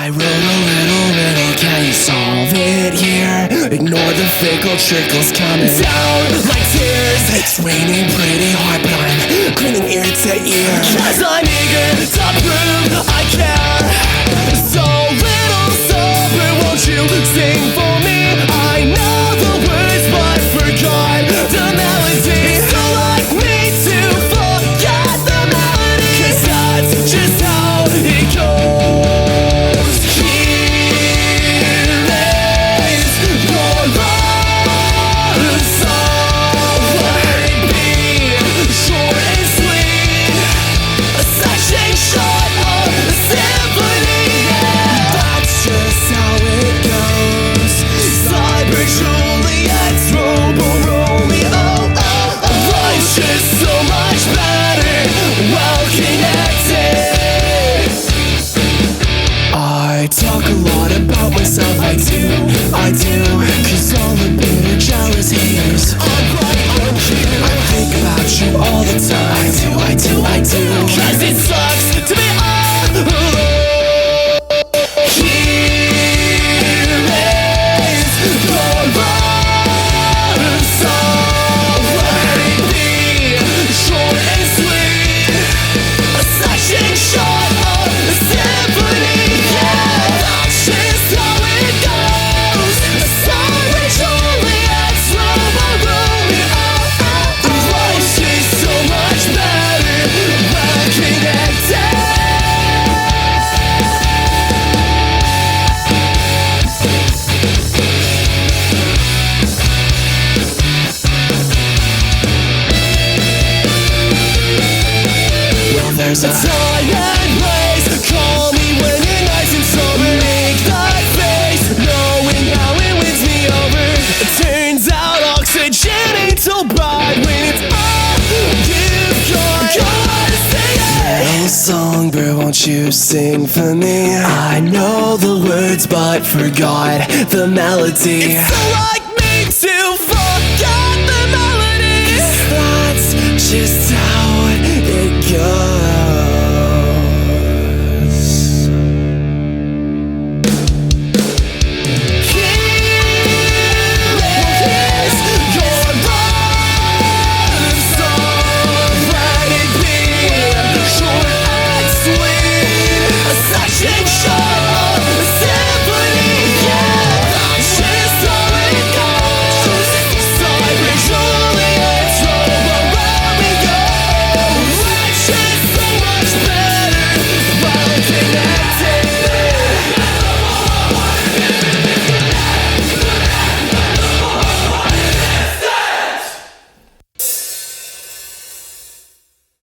I wrote a little riddle, can you solve it here? Ignore the fickle trickles coming down like tears. It's raining pretty hard, but I'm grinning ear to ear, 'cause I'm eager to prove I care. So little sober, won't you sing for me? I know the words but forgot the melody. So like me to forget the melody, 'cause that's just how it goes. Here is your love song. Let it be short and sweet, a section short of a symphony. Yeah, that's just how it goes. Cyber Juliet's Robo Romeo. Life's just so much better, well connected. I talk a lot about myself, I do, 'cause all the bitter, jealous haters are right on here. I think about you all the time, I do, 'cause it sucks to be all alone. Here is your love song. Let it be short and sweet, a section short of a symphony. Yeah, that's just how it goes. Sorry, Juliet's Robo Romeo. Life's just so much better, well connected. Well, there's a time and place. Call me when you're nice and sober. Make that face, knowing how it wins me over. It turns out oxygen ain't so bright when it's all you've got. Gotta say it. Little songbird, won't you sing for me? I know the words but forgot the melody. It's so like